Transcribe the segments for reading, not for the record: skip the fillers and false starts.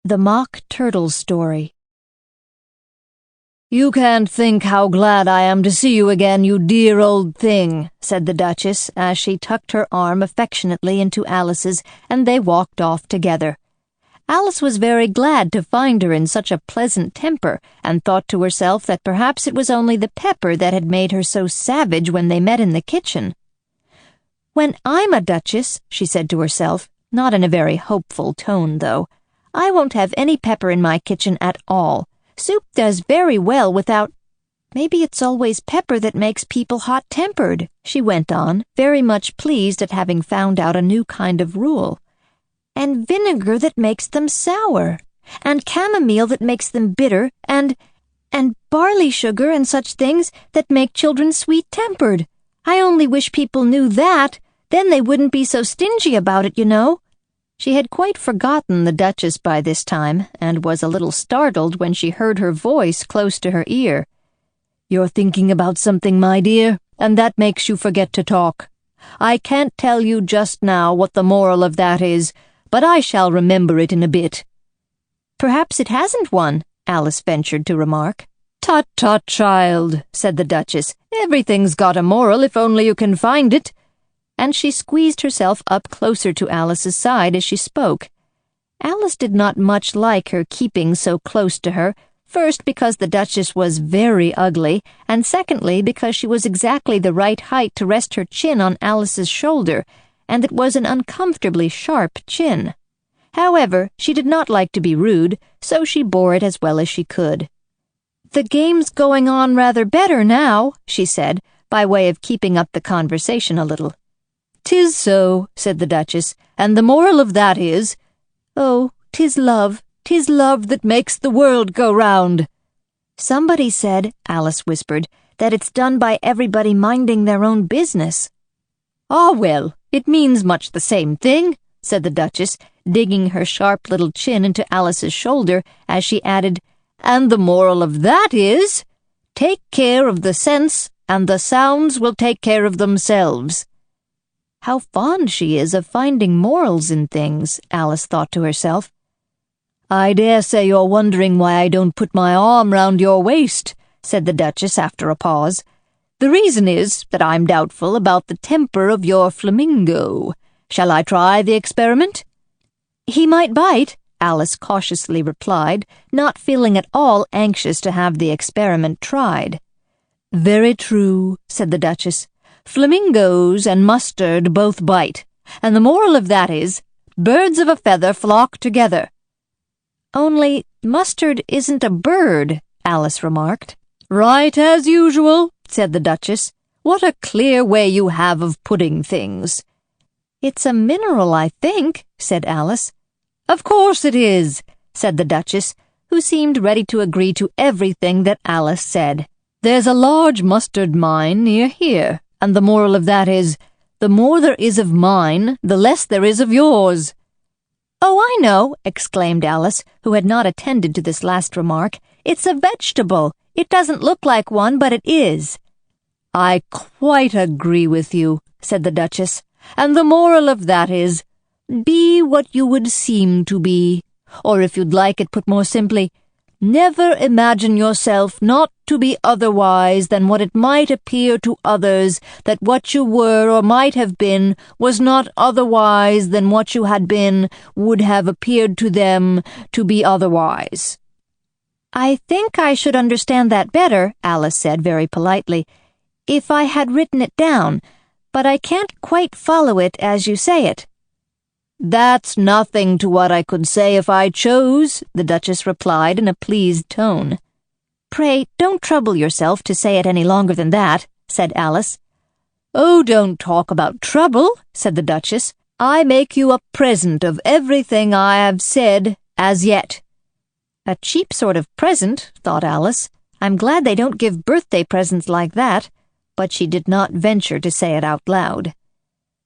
The Mock Turtle Story. "You can't think how glad I am to see you again, you dear old thing," said the Duchess, as she tucked her arm affectionately into Alice's, and they walked off together. Alice was very glad to find her in such a pleasant temper, and thought to herself that perhaps it was only the pepper that had made her so savage when they met in the kitchen. "When I'm a duchess," she said to herself, not in a very hopeful tone, though, "I won't have any pepper in my kitchen at all. Soup does very well without— Maybe it's always pepper that makes people hot-tempered," she went on, very much pleased at having found out a new kind of rule. "And vinegar that makes them sour, and chamomile that makes them bitter, and barley sugar and such things that make children sweet-tempered. I only wish people knew that, then they wouldn't be so stingy about it, you know." She had quite forgotten the Duchess by this time, and was a little startled when she heard her voice close to her ear. "You're thinking about something, my dear, and that makes you forget to talk. I can't tell you just now what the moral of that is, but I shall remember it in a bit." "Perhaps it hasn't one," Alice ventured to remark. "Tut, tut, child," said the Duchess. "Everything's got a moral if only you can find it." And she squeezed herself up closer to Alice's side as she spoke. Alice did not much like her keeping so close to her, first because the Duchess was very ugly, and secondly because she was exactly the right height to rest her chin on Alice's shoulder, and it was an uncomfortably sharp chin. However, she did not like to be rude, so she bore it as well as she could. "The game's going on rather better now," she said, by way of keeping up the conversation a little. "'Tis so," said the Duchess, "and the moral of that is, oh, 'tis love that makes the world go round." "Somebody said," Alice whispered, "that it's done by everybody minding their own business." "Ah, well, it means much the same thing," said the Duchess, digging her sharp little chin into Alice's shoulder as she added, "and the moral of that is, take care of the sense, and the sounds will take care of themselves." How fond she is of finding morals in things, Alice thought to herself. "I dare say you're wondering why I don't put my arm round your waist," said the Duchess after a pause. "The reason is that I'm doubtful about the temper of your flamingo. Shall I try the experiment?" "He might bite," Alice cautiously replied, not feeling at all anxious to have the experiment tried. "Very true," said the Duchess. "Flamingos and mustard both bite, and the moral of that is, birds of a feather flock together." "Only mustard isn't a bird," Alice remarked. "Right as usual," said the Duchess. "What a clear way you have of putting things." "It's a mineral, I think," said Alice. "Of course it is," said the Duchess, who seemed ready to agree to everything that Alice said. "There's a large mustard mine near here, and the moral of that is, the more there is of mine, the less there is of yours." "Oh, I know," exclaimed Alice, who had not attended to this last remark. "It's a vegetable. It doesn't look like one, but it is." "I quite agree with you," said the Duchess, "and the moral of that is, be what you would seem to be, or if you'd like it put more simply, never imagine yourself not to be otherwise than what it might appear to others that what you were or might have been was not otherwise than what you had been would have appeared to them to be otherwise." "I think I should understand that better," Alice said very politely, "if I had written it down, but I can't quite follow it as you say it." "That's nothing to what I could say if I chose," the Duchess replied in a pleased tone. "Pray, don't trouble yourself to say it any longer than that," said Alice. "Oh, don't talk about trouble," said the Duchess. "I make you a present of everything I have said as yet." "A cheap sort of present," thought Alice. "I'm glad they don't give birthday presents like that," but she did not venture to say it out loud.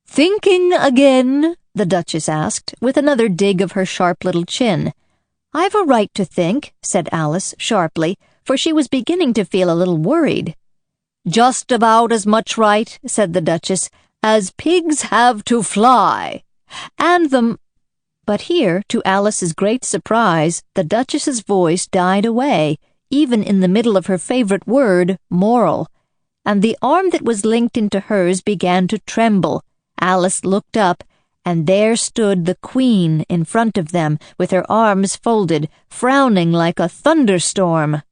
"Thinking again?" the Duchess asked, with another dig of her sharp little chin. "I've a right to think," said Alice sharply, for she was beginning to feel a little worried. "Just about as much right," said the Duchess, "as pigs have to fly. And But here, to Alice's great surprise, the Duchess's voice died away, even in the middle of her favorite word, moral, and the arm that was linked into hers began to tremble. Alice looked up, and there stood the Queen in front of them, with her arms folded, frowning like a thunderstorm.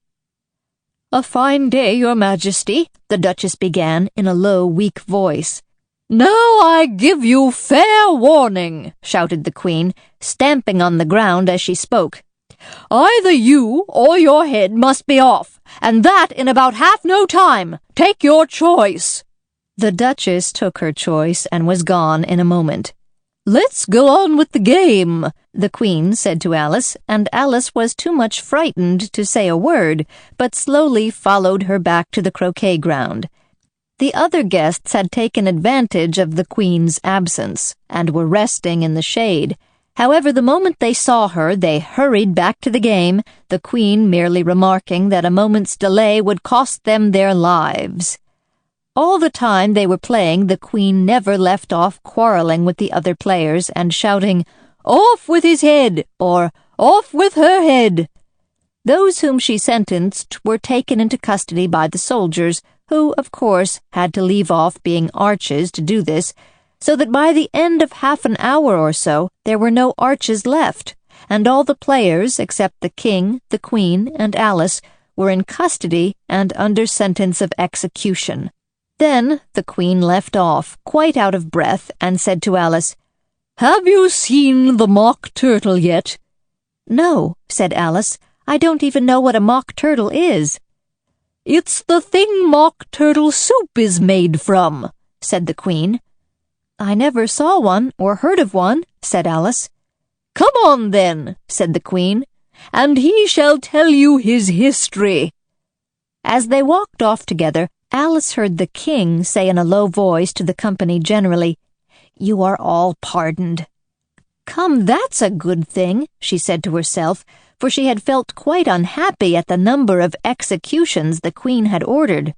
"A fine day, Your Majesty," the Duchess began in a low, weak voice. "Now I give you fair warning," shouted the Queen, stamping on the ground as she spoke. "Either you or your head must be off, and that in about half no time. Take your choice." The Duchess took her choice and was gone in a moment. "Let's go on with the game," the Queen said to Alice, and Alice was too much frightened to say a word, but slowly followed her back to the croquet ground. The other guests had taken advantage of the Queen's absence, and were resting in the shade. However, the moment they saw her, they hurried back to the game, the Queen merely remarking that a moment's delay would cost them their lives. All the time they were playing, the Queen never left off quarreling with the other players and shouting, "Off with his head!" or "Off with her head!" Those whom she sentenced were taken into custody by the soldiers, who, of course, had to leave off being arches to do this, so that by the end of half an hour or so there were no arches left, and all the players, except the King, the Queen, and Alice, were in custody and under sentence of execution. Then the Queen left off, quite out of breath, and said to Alice, "Have you seen the mock turtle yet?" "No," said Alice. "I don't even know what a mock turtle is." "It's the thing mock turtle soup is made from," said the Queen. "I never saw one or heard of one," said Alice. "Come on, then," said the Queen, "and he shall tell you his history." As they walked off together, Alice heard the King say in a low voice to the company generally, "You are all pardoned." "Come, that's a good thing," she said to herself, for she had felt quite unhappy at the number of executions the Queen had ordered.